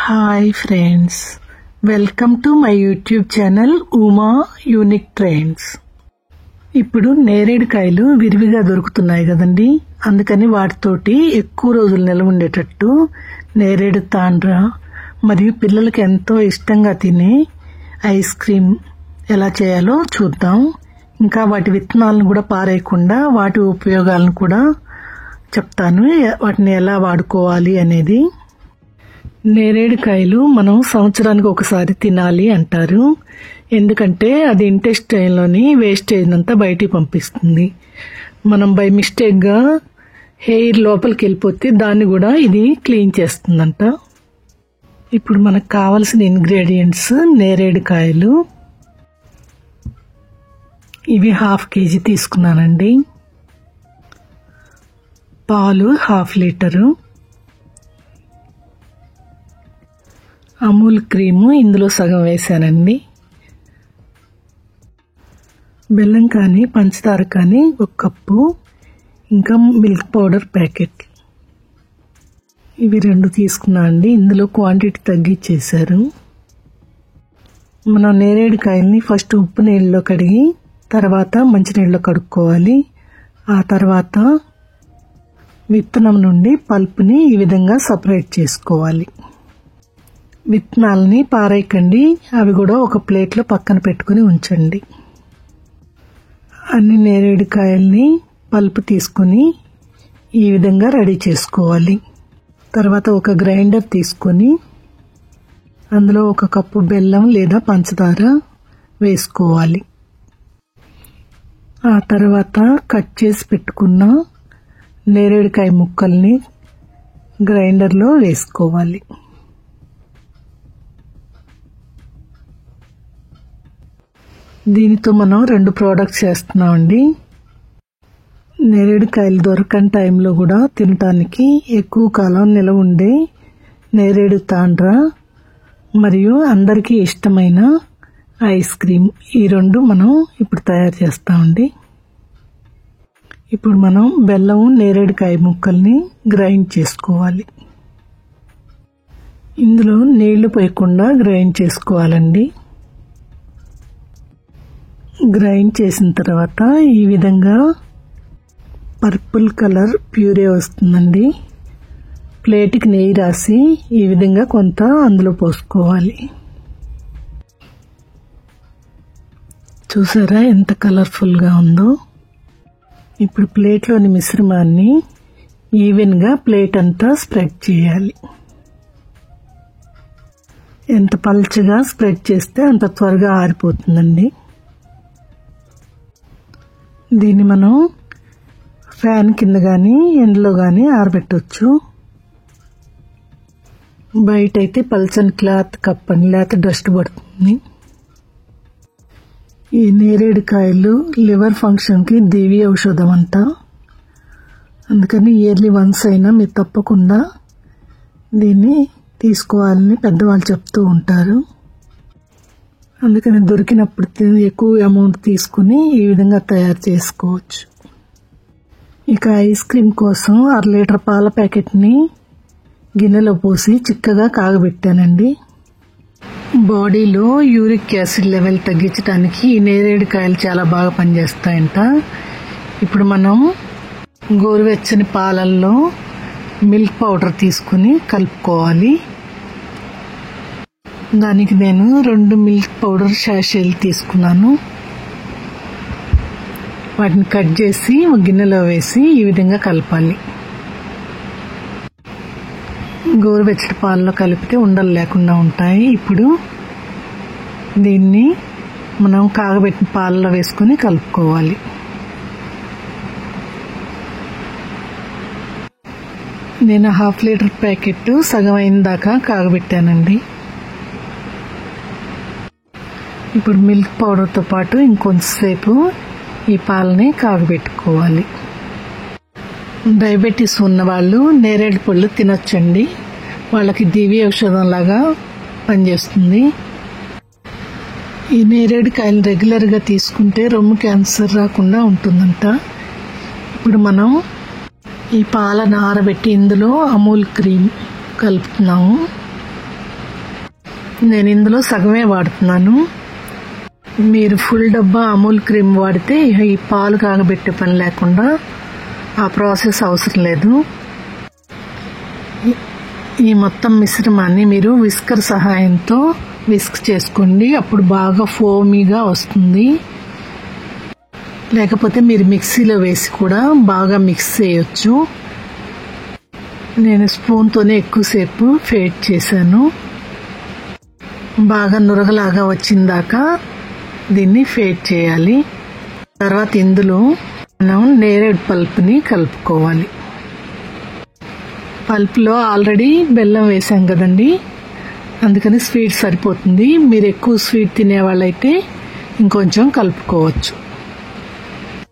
Hi friends, welcome to my YouTube channel Uma unique trends. ఇప్పుడు నేరేడుకాయలు విరివిగా దొరుకుతున్నాయి కదండి, అందుకని వాటితోటి ఎక్కువ రోజులు నిల్వ ఉండేటట్టు నేరేడు తాండ్ర మరియు పిల్లలకి ఎంతో ఇష్టంగా తినే ఐస్ క్రీమ్ ఎలా చేయాలో చూద్దాం. ఇంకా వాటి విత్తనాలను కూడా పారేయకుండా వాటి ఉపయోగాలను కూడా చెప్తాను, వాటిని ఎలా వాడుకోవాలి అనేది. నేరేడుకాయలు మనం సంవత్సరానికి ఒకసారి తినాలి అంటారు, ఎందుకంటే అది ఇంటెస్టైన్లోని వేస్టేజ్ అంతా బయటికి పంపిస్తుంది. మనం బై మిస్టేక్గా హెయిర్ లోపలికి వెళ్ళిపోతే దాన్ని కూడా ఇది క్లీన్ చేస్తుందంట. ఇప్పుడు మనకు కావలసిన ఇంగ్రీడియంట్స్: నేరేడుకాయలు ఇవి 1/2 kg తీసుకున్నానండి, పాలు 1/2 లీటరు, అమూల్ క్రీము ఇందులో సగం వేసానండి, బెల్లం కానీ పంచదార కానీ 1 కప్పు, ఇంకా మిల్క్ పౌడర్ ప్యాకెట్ ఇవి 2 తీసుకున్నా అండి. ఇందులో క్వాంటిటీ తగ్గించేశారు. మనం నేరేడుకాయల్ని ఫస్ట్ ఉప్పు నీళ్ళలో కడిగి తర్వాత మంచినీళ్ళలో కడుక్కోవాలి. ఆ తర్వాత విత్తనం నుండి పల్పుని ఈ విధంగా సపరేట్ చేసుకోవాలి. విత్తనాలని పారేయకండి, అవి కూడా ఒక ప్లేట్లో పక్కన పెట్టుకుని ఉంచండి. అన్ని నేరేడుకాయల్ని పల్పు తీసుకుని ఈ విధంగా రెడీ చేసుకోవాలి. తర్వాత ఒక గ్రైండర్ తీసుకొని అందులో 1 కప్పు బెల్లం లేదా పంచదార వేసుకోవాలి. ఆ తర్వాత కట్ చేసి పెట్టుకున్న నేరేడుకాయ ముక్కల్ని గ్రైండర్లో వేసుకోవాలి. దీనితో మనం 2 ప్రోడక్ట్స్ చేస్తున్నామండి. నేరేడుకాయలు దొరకని టైంలో కూడా తినటానికి ఎక్కువ కాలం నిలవ ఉండే నేరేడు తాండ్ర మరియు అందరికీ ఇష్టమైన ఐస్ క్రీమ్, ఈ 2 మనం ఇప్పుడు తయారు చేస్తామండి. ఇప్పుడు మనం బెల్లం నేరేడుకాయ ముక్కల్ని గ్రైండ్ చేసుకోవాలి. ఇందులో నీళ్లు పోయకుండా గ్రైండ్ చేసుకోవాలండి. గ్రైండ్ చేసిన తర్వాత ఈ విధంగా పర్పుల్ కలర్ ప్యూరే వస్తుందండి. ప్లేట్కి నెయ్యి రాసి ఈ విధంగా కొంత అందులో పోసుకోవాలి. చూసారా ఎంత కలర్ఫుల్గా ఉందో. ఇప్పుడు ప్లేట్లోని మిశ్రమాన్ని ఈవెన్గా ప్లేట్ అంతా స్ప్రెడ్ చేయాలి. ఎంత పల్చగా స్ప్రెడ్ చేస్తే అంత త్వరగా ఆరిపోతుందండి. దీన్ని మనం ఫ్యాన్ కింద కానీ ఎండలో కానీ ఆరబెట్టవచ్చు. బయట అయితే పల్చని క్లాత్ కప్పండి, లేకపోతే డస్ట్ పడుతుంది. ఈ నేరేడుకాయలు లివర్ ఫంక్షన్కి దివ్య ఔషధం అంట, అందుకని ఇయర్లీ వన్స్ అయినా మీరు తప్పకుండా దీన్ని తీసుకోవాలని పెద్దవాళ్ళు చెప్తూ ఉంటారు. అందుకని దొరికినప్పుడు ఎక్కువ అమౌంట్ తీసుకుని ఈ విధంగా తయారు చేసుకోవచ్చు. ఇక ఐస్ క్రీమ్ కోసం 1/2 లీటర్ పాల ప్యాకెట్ని గిన్నెలో పోసి చిక్కగా కాగబెట్టానండి. బాడీలో యూరిక్ యాసిడ్ లెవెల్ తగ్గించడానికి ఈ నేరేడుకాయలు చాలా బాగా పనిచేస్తాయంట. ఇప్పుడు మనం గోరువెచ్చని పాలల్లో మిల్క్ పౌడర్ తీసుకుని కలుపుకోవాలి. దానికి నేను 2 మిల్క్ పౌడర్ శాషేలు తీసుకున్నాను. వాటిని కట్ చేసి ఒక గిన్నెలో వేసి ఈ విధంగా కలపాలి. గోరువెచ్చటి పాలలో కలిపితే ఉండలు లేకుండా ఉంటాయి. ఇప్పుడు దీన్ని మనం కాగబెట్టిన పాలలో వేసుకొని కలుపుకోవాలి. నేను 1/2 లీటర్ ప్యాకెట్ సగం అయిన దాకా కాగబెట్టానండి. ఇప్పుడు మిల్క్ పౌడర్తో పాటు ఇంకొంతసేపు ఈ పాలని కాగబెట్టుకోవాలి. డయాబెటీస్ ఉన్నవాళ్ళు నేరేడు పళ్ళు తినొచ్చండి, వాళ్ళకి దివ్య ఔషధం లాగా పనిచేస్తుంది. ఈ నేరేడుకాయలు రెగ్యులర్గా తీసుకుంటే రొమ్ము క్యాన్సర్ రాకుండా ఉంటుందంట. ఇప్పుడు మనం ఈ పాలను ఆరబెట్టి ఇందులో అమూల్ క్రీమ్ కలుపుతున్నాము. నేను ఇందులో సగమే వాడుతున్నాను. మీరు ఫుల్ డబ్బా అమూల్ క్రీమ్ వాడితే ఈ పాలు కాగబెట్టే పని లేకుండా ఆ ప్రాసెస్ అవసరం లేదు. ఈ మొత్తం మిశ్రమాన్ని మీరు విస్కర్ సహాయంతో విస్క్ చేసుకోండి. అప్పుడు బాగా ఫోమీగా వస్తుంది. లేకపోతే మీరు మిక్సీలో వేసి కూడా బాగా మిక్స్ చేయొచ్చు. నేను స్పూన్తోనే ఎక్కువసేపు ఫేట్ చేశాను. బాగా నురగలాగా వచ్చిందాకా దీన్ని ఫేట్ చేయాలి. తర్వాత ఇందులో మనం నేరేడు పల్ప్ని కలుపుకోవాలి. పల్ప్లో ఆల్రెడీ బెల్లం వేసాం కదండి, అందుకని స్వీట్ సరిపోతుంది. మీరు ఎక్కువ స్వీట్ తినేవాళ్ళైతే ఇంకొంచెం కలుపుకోవచ్చు.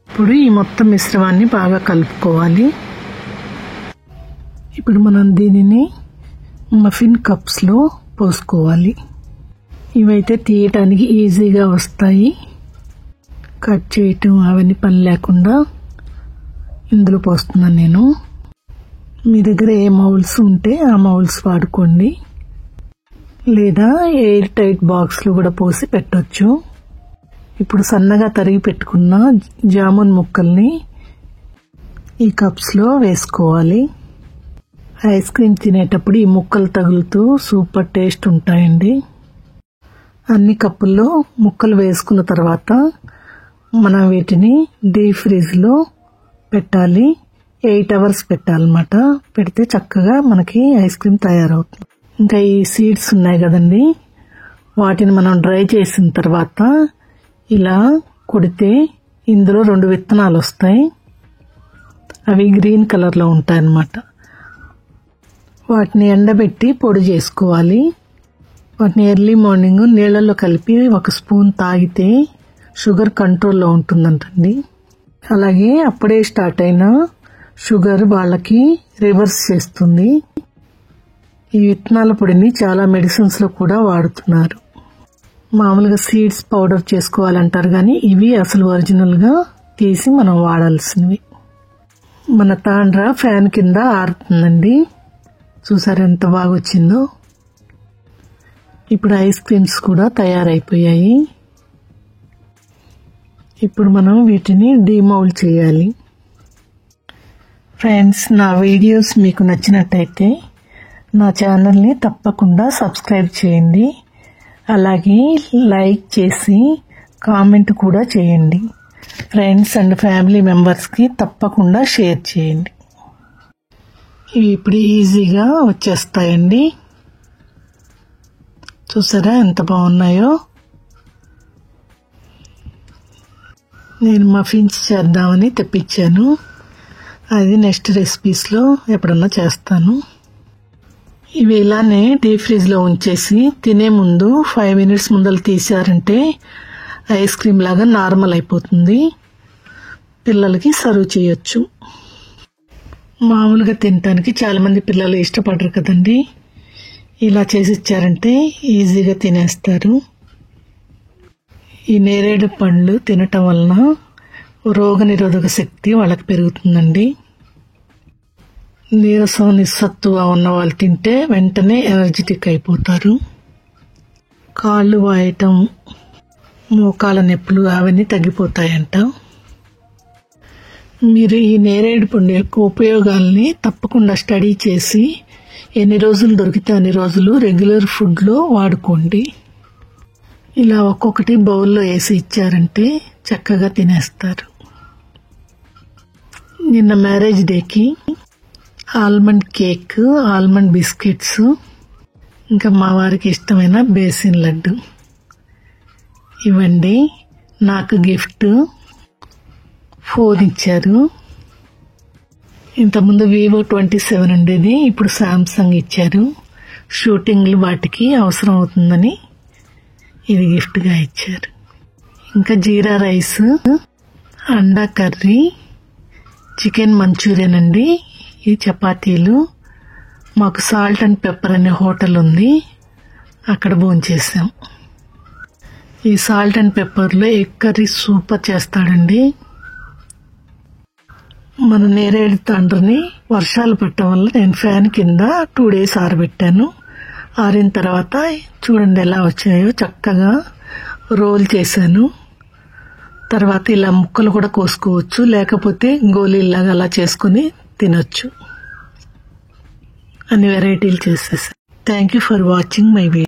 ఇప్పుడు ఈ మొత్తం మిశ్రమాన్ని బాగా కలుపుకోవాలి. ఇప్పుడు మనం దీనిని మఫిన్ కప్స్లో పోసుకోవాలి. ఇవైతే తీయటానికి ఈజీగా వస్తాయి. కట్ చేయటం అవన్నీ పని లేకుండా ఇందులో పోస్తున్నాను నేను. మీ దగ్గర ఏ మౌల్స్ ఉంటే ఆ మౌల్స్ వాడుకోండి, లేదా ఎయిర్ టైట్ బాక్స్లో కూడా పోసి పెట్టొచ్చు. ఇప్పుడు సన్నగా తరిగి పెట్టుకున్న జామున్ ముక్కల్ని ఈ కప్స్లో వేసుకోవాలి. ఐస్ క్రీమ్ తినేటప్పుడు ఈ ముక్కలు తగులుతూ సూపర్ టేస్ట్ ఉంటాయండి. అన్ని కప్పుల్లో ముక్కలు వేసుకున్న తర్వాత మనం వీటిని డీప్ ఫ్రిడ్జ్లో పెట్టాలి. 8 hours పెట్టాలన్నమాట. పెడితే చక్కగా మనకి ఐస్ క్రీమ్ తయారవుతుంది. ఇంకా ఈ సీడ్స్ ఉన్నాయి కదండి, వాటిని మనం డ్రై చేసిన తర్వాత ఇలా కొడితే ఇందులో 2 విత్తనాలు వస్తాయి. అవి గ్రీన్ కలర్లో ఉంటాయన్నమాట. వాటిని ఎండబెట్టి పొడి చేసుకోవాలి. వాటిని ఎర్లీ మార్నింగ్ నీళ్లలో కలిపి 1 స్పూన్ తాగితే షుగర్ కంట్రోల్లో ఉంటుందంటండి. అలాగే అప్పుడే స్టార్ట్ అయిన షుగర్ వాళ్ళకి రివర్స్ చేస్తుంది. ఈ విత్తనాల పొడిని చాలా మెడిసిన్స్లో కూడా వాడుతున్నారు. మామూలుగా సీడ్స్ పౌడర్ చేసుకోవాలంటారు, కానీ ఇవి అసలు ఒరిజినల్గా తీసి మనం వాడాల్సినవి. మన తాండ్ర ఫ్యాన్ కింద ఆరుతుందండి. చూసారు ఎంత బాగా వచ్చిందో. ఇప్పుడు ఐస్ క్రీమ్స్ కూడా తయారైపోయాయి. ఇప్పుడు మనం వీటిని డీమౌల్డ్ చేయాలి. ఫ్రెండ్స్, నా వీడియోస్ మీకు నచ్చినట్టయితే నా ఛానల్ని తప్పకుండా సబ్స్క్రైబ్ చేయండి. అలాగే లైక్ చేసి కామెంట్ కూడా చేయండి. ఫ్రెండ్స్ అండ్ ఫ్యామిలీ మెంబర్స్కి తప్పకుండా షేర్ చేయండి. ఇవి ఇప్పుడు ఈజీగా వచ్చేస్తాయండి. చూసారా ఎంత బాగున్నాయో. నేను మఫిన్స్ చేద్దామని తెప్పించాను. అది నెక్స్ట్ రెసిపీస్లో ఎప్పుడన్నా చేస్తాను. ఇవి ఇలానే డీప్ ఫ్రిడ్జ్లో ఉంచేసి తినే ముందు 5 minutes ముందలు తీసారంటే ఐస్ క్రీమ్ లాగా నార్మల్ అయిపోతుంది. పిల్లలకి సర్వ్ చేయొచ్చు. మామూలుగా తినటానికి చాలా మంది పిల్లలు ఇష్టపడరు కదండి. ఇలా చేసి ఇచ్చారంటే ఈజీగా తినేస్తారు. ఈ నేరేడు పండ్లు తినటం వలన రోగనిరోధక శక్తి వాళ్ళకి పెరుగుతుందండి. నీరసం నిస్సత్తువ ఉన్న వాళ్ళు తింటే వెంటనే ఎనర్జెటిక్ అయిపోతారు. కాళ్ళు వాయటం, మోకాల నొప్పులు అవన్నీ తగ్గిపోతాయంట. మీరు ఈ నేరేడు పండు యొక్క ఉపయోగాల్ని తప్పకుండా స్టడీ చేసి ఎన్ని రోజులు దొరికితే అన్ని రోజులు రెగ్యులర్ ఫుడ్లో వాడుకోండి. ఇలా ఒక్కొక్కటి బౌల్లో వేసి ఇచ్చారంటే చక్కగా తినేస్తారు. నిన్న మ్యారేజ్ డేకి ఆల్మండ్ కేక్, ఆల్మండ్ బిస్కెట్స్, ఇంకా మా వారికి ఇష్టమైన బేసిన్ లడ్డు ఇవ్వండి. నాకు గిఫ్ట్ ఫోన్ ఇచ్చారు. ఇంతకుముందు Vivo 27 ఉండేది, ఇప్పుడు సామ్సంగ్ ఇచ్చారు. షూటింగ్లు వాటికి అవసరం అవుతుందని ఇది గిఫ్ట్గా ఇచ్చారు. ఇంకా jeera rice, anda curry, chicken Manchurian అండి. ఈ చపాతీలు. మాకు సాల్ట్ అండ్ పెప్పర్ అనే హోటల్ ఉంది, అక్కడ భోంచేసాం. ఈ సాల్ట్ అండ్ పెప్పర్లో ఎగ్ కర్రీ సూపర్ చేస్తాడండి. మన నేరేడు తండ్రిని వర్షాలు పట్టడం వల్ల నేను ఫ్యాన్ కింద 2 days ఆరబెట్టాను. ఆరిన తర్వాత చూడండి ఎలా వచ్చాయో, చక్కగా రోల్ చేశాను. తర్వాత ఇలా ముక్కలు కూడా కోసుకోవచ్చు, లేకపోతే గోళీలాగా అలా చేసుకుని తినొచ్చు. అన్ని వెరైటీలు చేసేసాను. Thank you for watching my video.